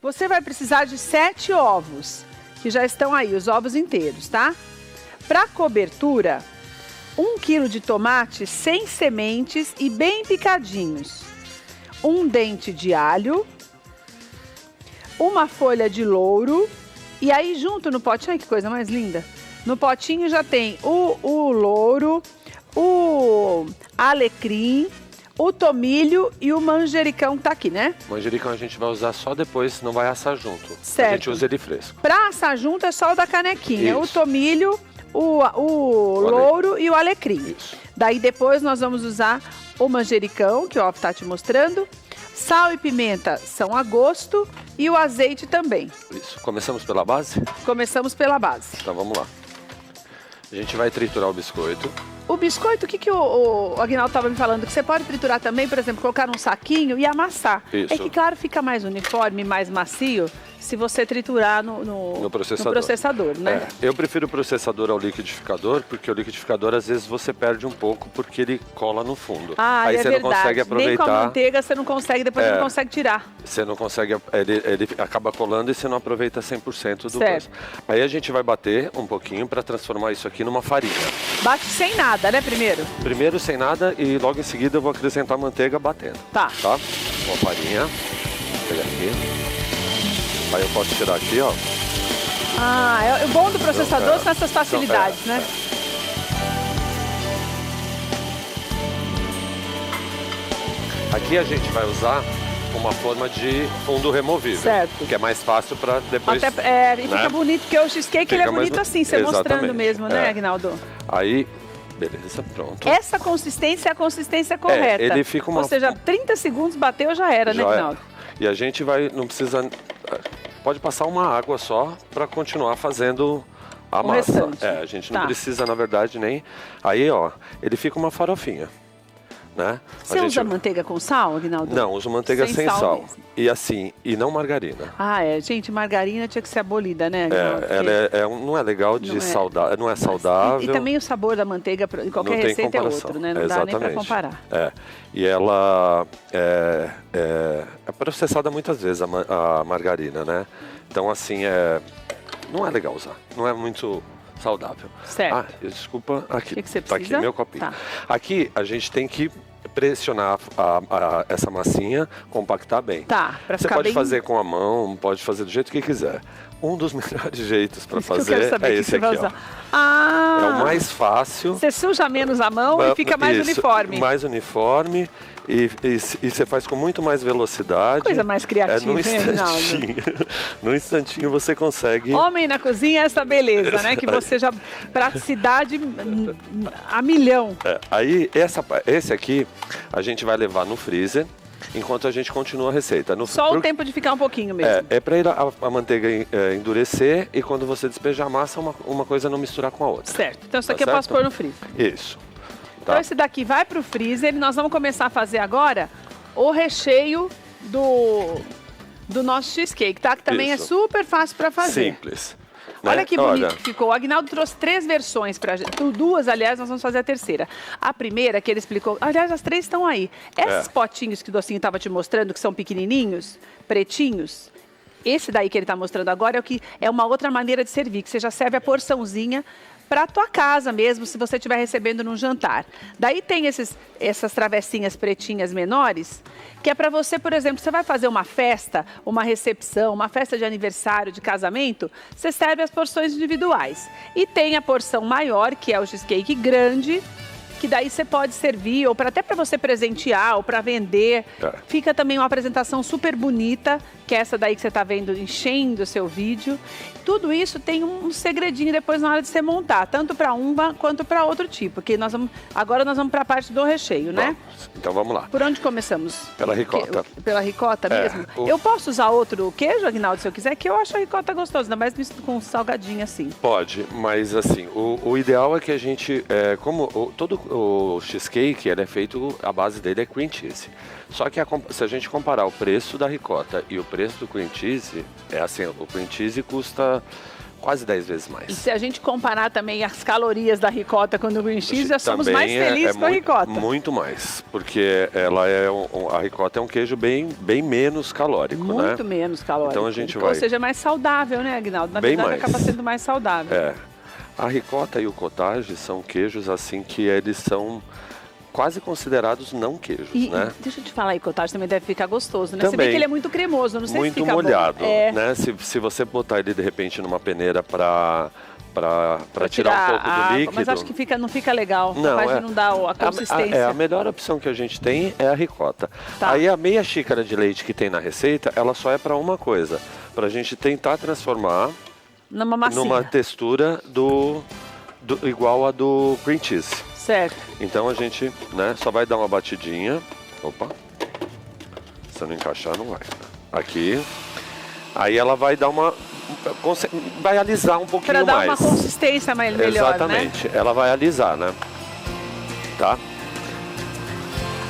Você vai precisar de 7 ovos, que já estão aí, os ovos inteiros, tá? Para cobertura, 1 quilo de tomate sem sementes e bem picadinhos. 1 dente de alho, uma folha de louro. E aí junto no potinho, ai, que coisa mais linda. No potinho já tem o louro, o alecrim, o tomilho e o manjericão que tá aqui, né? O manjericão a gente vai usar só depois, não vai assar junto. Certo. A gente usa ele fresco. Pra assar junto é só o da canequinha. Isso. O tomilho, o louro e o alecrim. Isso. Daí depois nós vamos usar o manjericão, que o Otto tá te mostrando. Sal e pimenta são a gosto e o azeite também. Isso. Começamos pela base? Começamos pela base. Então vamos lá. A gente vai triturar o biscoito. O biscoito, o que o Aguinaldo estava me falando? Que você pode triturar também, por exemplo, colocar num saquinho e amassar. Isso. É que, claro, fica mais uniforme, mais macio, se você triturar no processador, né? É, eu prefiro o processador ao liquidificador, porque o liquidificador, às vezes, você perde um pouco, porque ele cola no fundo. Ah, aí é você verdade. não consegue aproveitar. Nem com a manteiga você não consegue, depois você não consegue tirar. Você não consegue, ele acaba colando e você não aproveita 100% do certo. coisa. Aí a gente vai bater um pouquinho para transformar isso aqui numa farinha. Bate sem nada, né, primeiro? Primeiro sem nada e logo em seguida eu vou acrescentar manteiga batendo. Tá. Tá? Com a farinha. Vou pegar aqui. Aí eu posso tirar aqui, ó. Ah, o bom do processador Então, são essas facilidades, então, né? Aqui a gente vai usar uma forma de fundo removível. Certo. Que é mais fácil para depois... Até, e fica bonito, porque o cheesecake ele é bonito assim, você mostrando mesmo, né, Aguinaldo? Aí, beleza, pronto. Essa consistência é a consistência correta. Ele fica uma... Ou seja, 30 segundos bateu, já era, né, Aguinaldo? E a gente vai, não precisa... Pode passar uma água só para continuar fazendo a massa. Restante. A gente não precisa, na verdade, nem... Aí, ó, ele fica uma farofinha. Né? Você usa manteiga com sal, Aguinaldo? Não, uso manteiga sem sal. E assim, e não margarina. Ah, gente, margarina tinha que ser abolida, né, Aguinaldo? Ela não é legal de saudável, não é saudável. E também o sabor da manteiga, em qualquer receita é outro, né? Não dá nem para comparar. E ela é processada muitas vezes, a margarina, né? Então, assim, não é legal usar, não é muito... saudável. Certo. Desculpa, aqui. O que você tá precisa? aqui meu copinho. Tá. Aqui a gente tem que pressionar essa massinha, compactar bem. Tá, pra Você ficar pode bem... fazer com a mão, pode fazer do jeito que quiser. Um dos melhores jeitos para fazer é esse aqui, ó. É o mais fácil. Você suja menos a mão e fica mais uniforme. Mais uniforme. E você faz com muito mais velocidade. Coisa mais criativa, no instantinho. No instantinho você consegue... Homem na cozinha é essa beleza, né? Que você já... Praticidade a milhão. Aí, esse aqui, a gente vai levar no freezer, enquanto a gente continua a receita. Só o tempo de ficar um pouquinho mesmo. É para a manteiga endurecer e quando você despejar a massa, uma coisa não misturar com a outra. Certo. Então isso aqui eu posso pôr no freezer. Isso. Então esse daqui vai para o freezer e nós vamos começar a fazer agora o recheio do nosso cheesecake, tá? Que também é super fácil para fazer. Simples. Olha que bonito que ficou. O Aguinaldo trouxe 3 versões pra gente. 2, aliás, nós vamos fazer a terceira. A primeira que ele explicou... Aliás, as 3 estão aí. Esses potinhos que o Docinho estava te mostrando, que são pequenininhos, pretinhos... Esse daí que ele está mostrando agora é uma outra maneira de servir, que você já serve a porçãozinha para a tua casa mesmo, se você estiver recebendo num jantar. Daí tem essas travessinhas pretinhas menores, que é para você, por exemplo, você vai fazer uma festa, uma recepção, uma festa de aniversário, de casamento, você serve as porções individuais. E tem a porção maior, que é o cheesecake grande, que daí você pode servir, ou até para você presentear, ou para vender. Fica também uma apresentação super bonita, que é essa daí que você está vendo enchendo o seu vídeo. Tudo isso tem um segredinho depois na hora de você montar, tanto para uma quanto para outro tipo. Porque agora nós vamos para a parte do recheio, né? Então vamos lá. Por onde começamos? Pela ricota. Pela ricota mesmo? Eu posso usar outro queijo, Aguinaldo, se eu quiser, que eu acho a ricota gostosa, ainda mais com salgadinho assim. Pode, mas assim, o ideal é que a gente, todo o cheesecake, ele é feito, a base dele é cream cheese. Só que se a gente comparar o preço da ricota e o preço do cream cheese, o cream cheese custa quase 10 vezes E mais. se a gente comparar também as calorias da ricota com o green cheese, já somos mais felizes com a ricota. Muito mais, porque ela a ricota é um queijo bem menos calórico, né? Muito menos calórico. Então a gente Ou seja, é mais saudável, né, Aguinaldo? Na verdade, acaba sendo mais saudável. É. A ricota e o cottage são queijos assim que eles são quase considerados não queijos, né? Deixa eu te falar, cottage também deve ficar gostoso, né? Também. Se bem que ele é muito cremoso, não sei muito se fica molhado, bom. É. né? Se você botar ele de repente numa peneira para tirar um pouco do líquido. Mas acho que não fica legal. Não, capaz de não dar a consistência. A melhor opção que a gente tem é a ricota. Tá. Aí a meia xícara de leite que tem na receita, ela só é para uma coisa, para a gente tentar transformar numa textura igual a do cream cheese. Certo. Então a gente, né, só vai dar uma batidinha. Opa. Se não encaixar, não vai. Aqui. Aí ela vai dar vai alisar um pouquinho mais. Para dar uma consistência melhor, exatamente. Né? Ela vai alisar, né? Tá?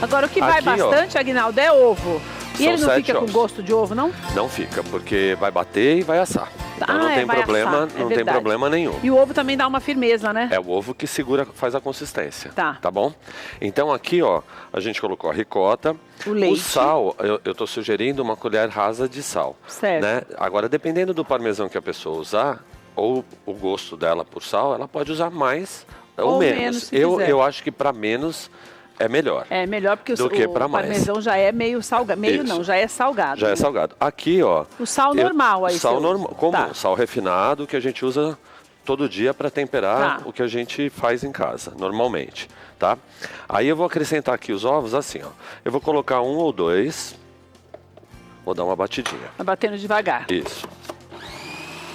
Agora, o que vai bastante, Aguinaldo, é ovo. E ele não fica com gosto de ovo, não? Não fica, porque vai bater e vai assar. Então não tem problema, não tem problema nenhum. E o ovo também dá uma firmeza, né? É o ovo que segura, faz a consistência. Tá bom? Então aqui, ó, a gente colocou a ricota. O leite. O sal, eu tô sugerindo uma colher rasa de sal. Certo. Né? Agora, dependendo do parmesão que a pessoa usar, ou o gosto dela por sal, ela pode usar mais ou menos. Eu acho que para menos é melhor. É melhor porque o parmesão já é meio salgado. Já é salgado. Já é salgado. Aqui, ó. O sal normal aí. Sal normal, comum, sal refinado que a gente usa todo dia para temperar o que a gente faz em casa, normalmente, tá? Aí eu vou acrescentar aqui os ovos assim, ó. Eu vou colocar 1 ou 2. Vou dar uma batidinha. Vai batendo devagar. Isso.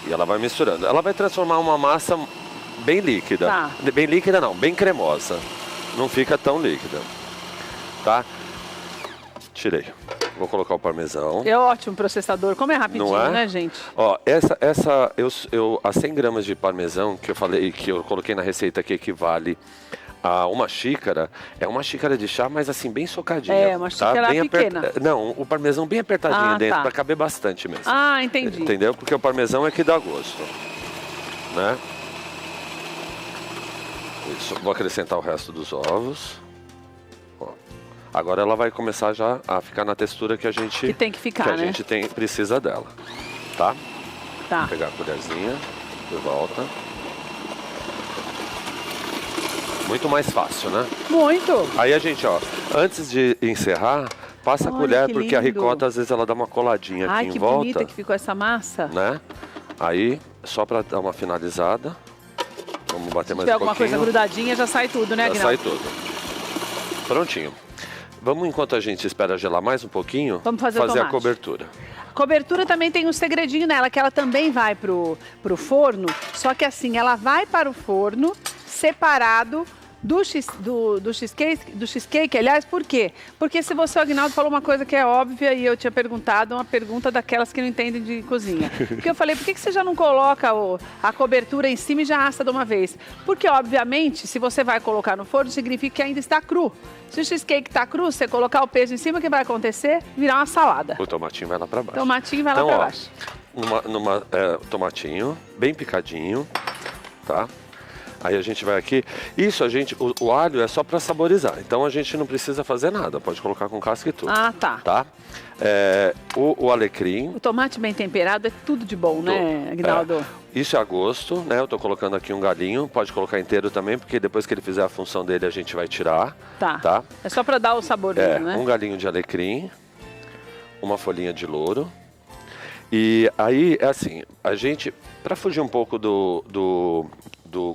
E ela vai misturando. Ela vai transformar uma massa bem líquida. Tá. Bem líquida não, bem cremosa. Não fica tão líquida, tá? Tirei. Vou colocar o parmesão. É ótimo processador. Como é rapidinho, não é? Né, gente? Ó, as 100 gramas de parmesão que eu falei, que eu coloquei na receita que equivale a uma xícara, é uma xícara de chá, mas assim, bem socadinha. É, uma xícara bem pequena. Não, o parmesão bem apertadinho dentro, para caber bastante mesmo. Ah, entendi. Entendeu? Porque o parmesão é que dá gosto, né? Isso, vou acrescentar o resto dos ovos. Ó. Agora ela vai começar já a ficar na textura que a gente tem que ficar, a gente precisa dela, tá? Tá. Vou pegar a colherzinha de volta. Muito mais fácil, né? Muito. Aí a gente, ó, antes de encerrar, passa a colher porque a ricota às vezes ela dá uma coladinha aqui em volta. Ai, que bonita que ficou essa massa. Né? Aí, só para dar uma finalizada. Vamos bater mais um pouquinho. Se tiver alguma coisa grudadinha, já sai tudo, né, Aguinaldo? Já sai tudo. Prontinho. Vamos, enquanto a gente espera gelar mais um pouquinho, vamos fazer a cobertura. Cobertura também tem um segredinho nela, que ela também vai pro forno, só que assim, ela vai para o forno separado do cheesecake, aliás, por quê? Porque se você, o Aguinaldo, falou uma coisa que é óbvia e eu tinha perguntado, uma pergunta daquelas que não entendem de cozinha. Porque eu falei, por que você já não coloca a cobertura em cima e já assa de uma vez? Porque, obviamente, se você vai colocar no forno, significa que ainda está cru. Se o cheesecake está cru, você colocar o peso em cima, o que vai acontecer? Virar uma salada. O tomatinho vai lá para baixo. Tomatinho vai lá para baixo. Tomatinho, bem picadinho, tá? Aí a gente vai aqui. Isso, o alho é só para saborizar. Então a gente não precisa fazer nada. Pode colocar com casca e tudo. Ah, tá. Tá? O alecrim. O tomate bem temperado é tudo de bom, né, Aguinaldo? Isso é a gosto, né? Eu tô colocando aqui um galinho. Pode colocar inteiro também, porque depois que ele fizer a função dele, a gente vai tirar. Tá. É só para dar o sabor dele, né? Um galinho de alecrim. Uma folhinha de louro. E aí, é assim, a gente, para fugir um pouco do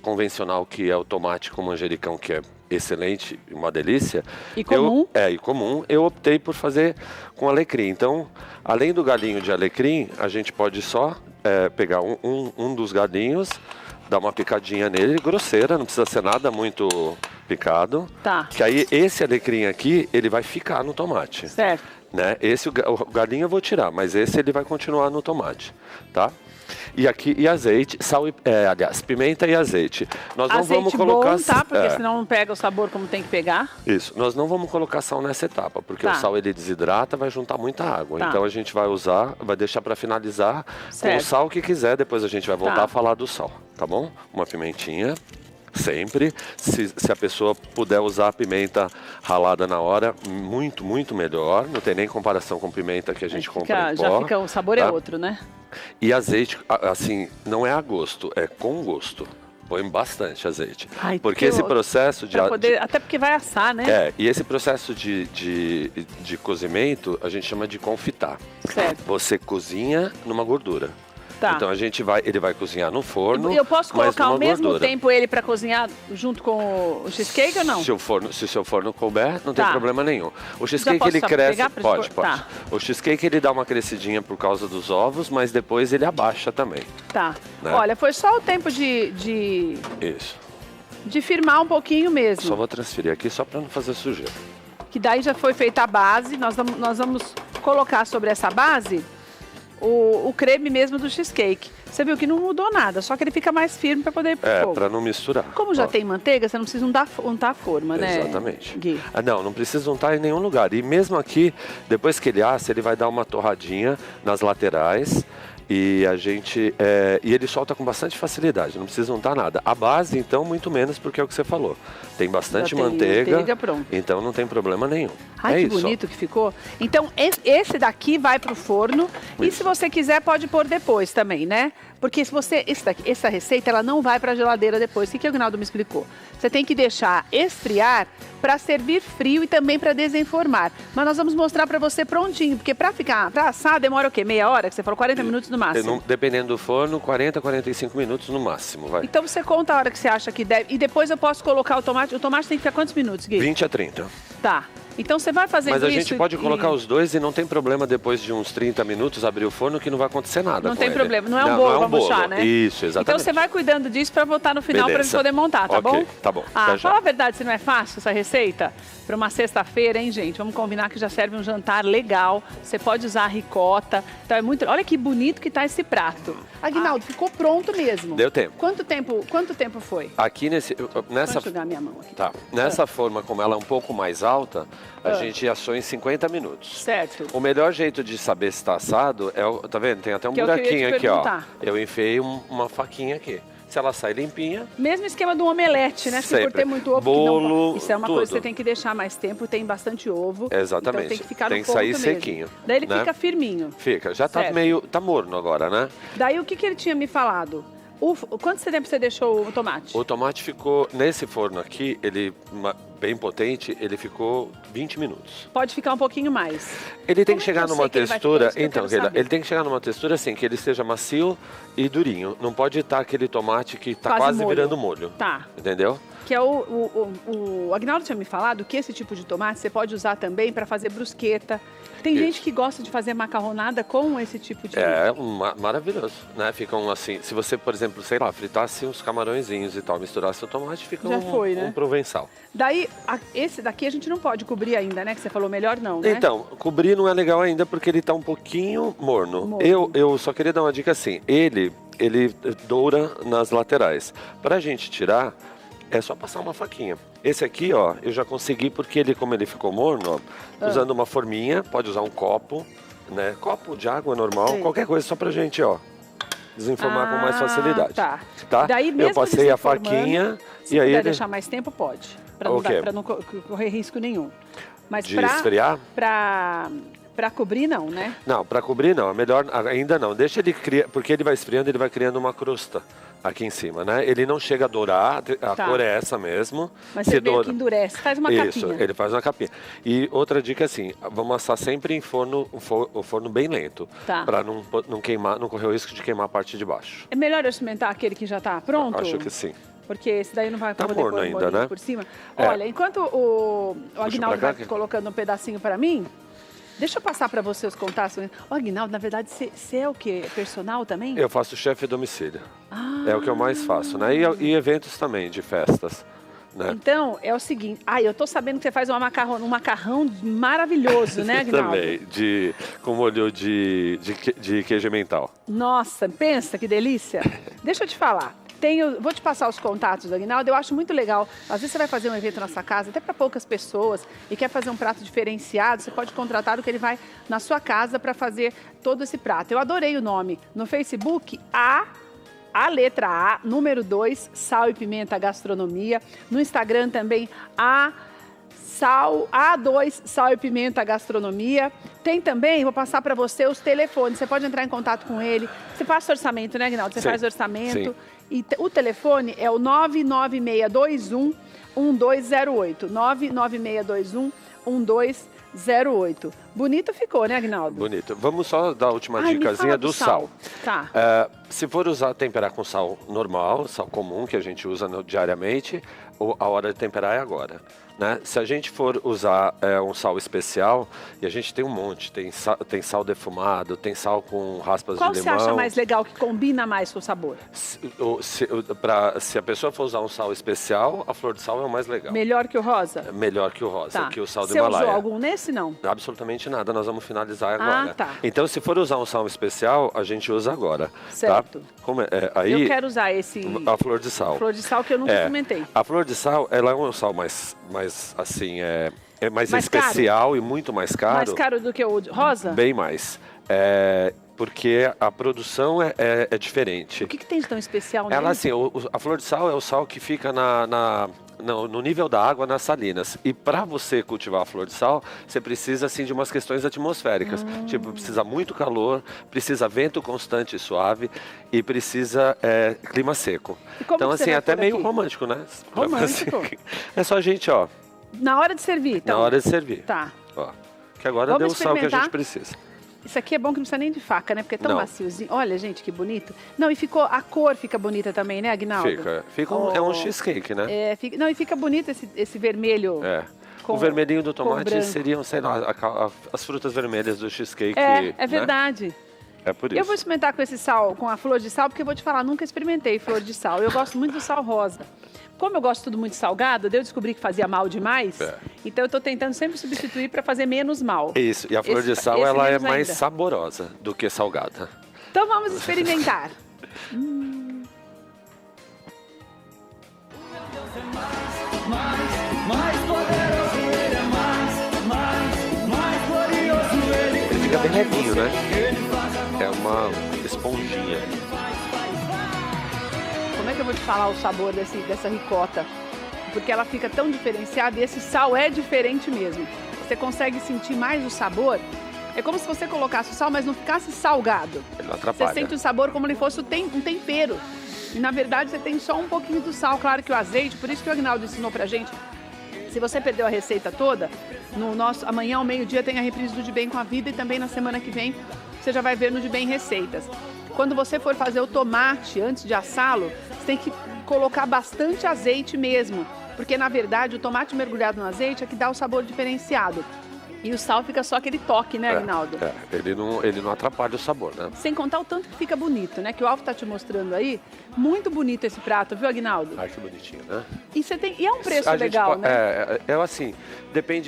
convencional, que é o tomate com manjericão, que é excelente, uma delícia. E comum? E comum. Eu optei por fazer com alecrim. Então, além do galinho de alecrim, a gente pode só pegar um dos galinhos, dar uma picadinha nele, grosseira, não precisa ser nada muito picado. Tá. Que aí esse alecrim aqui, ele vai ficar no tomate. Certo. né? Esse o galinho eu vou tirar, mas esse ele vai continuar no tomate, tá? E aqui, e azeite, sal e, aliás, pimenta e azeite. Nós não azeite vamos colocar... bom, tá? Porque senão não pega o sabor como tem que pegar. Isso, nós não vamos colocar sal nessa etapa, porque o sal ele desidrata, vai juntar muita água. Tá. Então a gente vai usar, vai deixar para finalizar com o sal que quiser, depois a gente vai voltar a falar do sal, tá bom? Uma pimentinha. Sempre, se a pessoa puder usar a pimenta ralada na hora, muito, muito melhor. Não tem nem comparação com pimenta que a gente compra em pó. Já fica, o sabor é outro, né? E azeite, assim, não é a gosto, é com gosto. Põe bastante azeite. Ai, porque esse processo de... até porque vai assar, né? E esse processo de cozimento, a gente chama de confitar. Certo. Você cozinha numa gordura. Tá. Então ele vai cozinhar no forno. Eu posso colocar ao mesmo gordura. tempo ele para cozinhar junto com o cheesecake ou não? Se o seu forno couber, não tem problema nenhum. O cheesecake ele cresce, pode. Tá. O cheesecake ele dá uma crescidinha por causa dos ovos, mas depois ele abaixa também. Tá. Né? Olha, foi só o tempo Isso. De firmar um pouquinho mesmo. Só vou transferir aqui só para não fazer sujeira. Que daí já foi feita a base. Nós vamos colocar sobre essa base o creme mesmo do cheesecake. Você viu que não mudou nada, só que ele fica mais firme para poder ir pro fogo. Para não misturar. Como já tem manteiga, você não precisa untar a forma, né? Exatamente. Gui? Não precisa untar em nenhum lugar. E mesmo aqui, depois que ele assa, ele vai dar uma torradinha nas laterais. E e ele solta com bastante facilidade, não precisa untar nada. A base, então, muito menos, porque é o que você falou. Tem bastante manteiga, pronto. Então não tem problema nenhum. Ai, que bonito que ficou. Então, esse daqui vai pro forno. Isso. E se você quiser, pode pôr depois também, né? Porque se você... essa receita, ela não vai pra geladeira depois. O que o Aguinaldo me explicou? Você tem que deixar esfriar para servir frio e também para desenformar. Mas nós vamos mostrar para você prontinho, porque para assar demora o quê? Meia hora? Que você falou 40 minutos no máximo. Dependendo do forno, 40, 45 minutos no máximo, vai. Então você conta a hora que você acha que deve. E depois eu posso colocar o tomate. O tomate tem que ficar quantos minutos, Gui? 20 a 30. Tá. Então você vai fazendo isso... Mas a gente pode colocar os dois e não tem problema depois de uns 30 minutos abrir o forno que não vai acontecer nada. Não tem problema, não é um bolo, vamos achar, né? Isso, exatamente. Então você vai cuidando disso para voltar no final para a gente poder montar, tá bom? Tá bom. Fala a verdade, se não é fácil essa receita? Para uma sexta-feira, hein, gente? Vamos combinar que já serve um jantar legal. Você pode usar a ricota. Então é muito... Olha que bonito que tá esse prato. Aguinaldo, ficou pronto mesmo. Deu tempo. Quanto tempo foi? Aqui nessa... Deixa eu jogar minha mão aqui. Tá. Nessa forma, como ela é um pouco mais alta, a gente assou em 50 minutos. Certo. O melhor jeito de saber se está assado é... Tá vendo? Tem até um buraquinho aqui, ó. Eu enfiei uma faquinha aqui. Se ela sai limpinha... Mesmo esquema do omelete, né? Se por ter muito ovo... Bolo, isso é uma coisa que você tem que deixar mais tempo, tem bastante ovo. Exatamente. Então tem que ficar no ponto sair mesmo. sequinho. Daí ele fica firminho. Fica. Já tá meio... Tá morno agora, né? Daí o que ele tinha me falado? Quanto tempo você deixou o tomate? O tomate ficou... Nesse forno aqui, ele... bem potente, ele ficou 20 minutos. Pode ficar um pouquinho mais. Ele tem que chegar numa textura, ele tem que chegar numa textura assim, que ele esteja macio e durinho. Não pode estar aquele tomate que está quase virando molho. Tá. Entendeu? Que é o Aguinaldo tinha me falado que esse tipo de tomate você pode usar também para fazer brusqueta. Tem gente que gosta de fazer macarronada com esse tipo de... Maravilhoso, né? Ficam assim, se você, por exemplo, sei lá, fritasse uns camarõezinhos e tal, misturasse o tomate, fica um provençal. Daí, esse daqui a gente não pode cobrir ainda, né? Que você falou melhor não, né? Então, cobrir não é legal ainda porque ele tá um pouquinho morno. Eu só queria dar uma dica assim, ele doura nas laterais. Pra gente tirar... É só passar uma faquinha. Esse aqui, ó, eu já consegui porque ele, como ele ficou morno, ó, usando uma forminha, pode usar um copo, né? Copo de água normal, qualquer coisa só pra gente, ó, desenformar com mais facilidade. Tá. Daí mesmo eu passei a faquinha e aí... Se puder deixar mais tempo, pode. Pra não correr risco nenhum. Mas de esfriar? Pra cobrir não, né? Não, pra cobrir não, é melhor ainda não. Deixa ele criar, porque ele vai esfriando, ele vai criando uma crosta aqui em cima, né? Ele não chega a dourar, a cor é essa mesmo. Mas você vê que endurece, faz uma capinha. Isso, ele faz uma capinha. E outra dica assim, vamos assar sempre em o forno bem lento. Tá. Pra não queimar, não correr o risco de queimar a parte de baixo. É melhor eu experimentar aquele que já tá pronto? Acho que sim. Porque esse daí não vai poder pôr ainda, né? Por cima. Olha, enquanto o Aguinaldo vai colocando um pedacinho pra mim... Deixa eu passar para você os contatos. Ô, Aguinaldo, na verdade, você é o quê? Personal também? Eu faço chefe de domicílio. É o que eu mais faço, né? E eventos também, de festas. né? Então, é o seguinte... eu tô sabendo que você faz um macarrão maravilhoso, né, Aguinaldo? Também, com molho de queijo emmental. Nossa, pensa que delícia. Deixa eu te falar. Vou te passar os contatos do Aguinaldo, eu acho muito legal. Às vezes você vai fazer um evento na sua casa, até para poucas pessoas, e quer fazer um prato diferenciado, você pode contratar o que ele vai na sua casa para fazer todo esse prato. Eu adorei o nome. No Facebook, a letra A, número 2, Sal e Pimenta Gastronomia. No Instagram também, A2 Sal e Pimenta Gastronomia. Tem também, vou passar para você os telefones, você pode entrar em contato com ele. Você faz orçamento, né, Aguinaldo? Você faz orçamento. Sim. E o telefone é o 99621-1208. 99621-1208. Bonito ficou, né, Aguinaldo? Bonito. Vamos só dar a última dicasinha do sal. Tá. Se for temperar com sal normal, sal comum, que a gente usa diariamente, a hora de temperar é agora. Né? Se a gente for usar um sal especial, e a gente tem um monte, tem sal defumado, tem sal com raspas de limão. Qual você acha mais legal, que combina mais com o sabor? Se a pessoa for usar um sal especial, a flor de sal é o mais legal. Melhor que o rosa? Melhor que o rosa, tá. que o sal do Himalaia. Você usou algum nesse, não? Absolutamente nada, nós vamos finalizar agora. Tá. Então, se for usar um sal especial, a gente usa agora. Certo. Tá? Aí, eu quero usar a flor de sal. Flor de sal que eu nunca experimentei. A flor de sal, ela é um sal mais assim, mais especial caro? E muito mais caro. Mais caro do que o rosa? Bem mais. Porque a produção é diferente. O que tem de tão especial nele? Ela, assim, a flor de sal é o sal que fica no nível da água nas salinas. E para você cultivar a flor de sal, você precisa assim de umas questões atmosféricas. Tipo, precisa muito calor, precisa vento constante e suave e precisa clima seco. Então, assim, é até meio romântico, né? Romântico. Assim, é só a gente, na hora de servir, então. Na hora de servir. Tá. Que agora deu o sal que a gente precisa. Isso aqui é bom que não precisa nem de faca, né? Porque é tão maciozinho. Olha, gente, que bonito. Não, e a cor fica bonita também, né, Aguinaldo? Fica é um cheesecake, né? E fica bonito esse vermelho. O vermelhinho do tomate seriam, sei lá, as frutas vermelhas do cheesecake. É verdade. Né? É por isso. Eu vou experimentar com esse sal, com a flor de sal, porque eu vou te falar, nunca experimentei flor de sal. Eu gosto muito do sal rosa. Como eu gosto tudo muito salgado, eu descobri que fazia mal demais, então eu estou tentando sempre substituir para fazer menos mal. Isso, e a flor de sal, ela é mais saborosa do que salgada. Então vamos experimentar. Ele fica bem levinho, né? É uma esponjinha. Como é que eu vou te falar o sabor dessa ricota? Porque ela fica tão diferenciada e esse sal é diferente mesmo. Você consegue sentir mais o sabor. É como se você colocasse o sal, mas não ficasse salgado. Ele não atrapalha. Você sente o sabor como se fosse um tempero. E na verdade você tem só um pouquinho do sal. Claro que o azeite, por isso que o Aguinaldo ensinou pra gente. Se você perdeu a receita toda, amanhã ao meio-dia tem a reprise do De Bem com a Vida e também na semana que vem você já vai ver no De Bem Receitas. Quando você for fazer o tomate antes de assá-lo, você tem que colocar bastante azeite mesmo, porque na verdade o tomate mergulhado no azeite é que dá o sabor diferenciado. E o sal fica só aquele toque, né, Aguinaldo? Ele não atrapalha o sabor, né? Sem contar o tanto que fica bonito, né? Que o Alvo tá te mostrando aí. Muito bonito esse prato, viu, Aguinaldo? Ai, que bonitinho, né? E é um preço legal, né? Assim,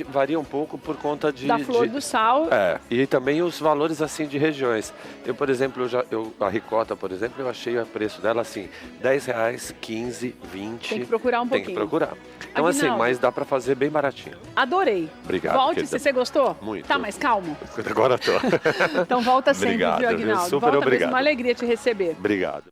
varia um pouco por conta da flor do sal. E também os valores, assim, de regiões. Eu, por exemplo, a ricota, por exemplo, eu achei o preço dela, assim, R$10, 15, 20. Tem que procurar um pouquinho. Tem que procurar. Então, Aguinaldo, assim, mas dá pra fazer bem baratinho. Adorei. Obrigado. Volte se você gostou. Muito. Tá mais calmo? Agora tô. Então volta sempre, Obrigado, viu, Aguinaldo? super obrigado. Uma alegria te receber. Obrigado.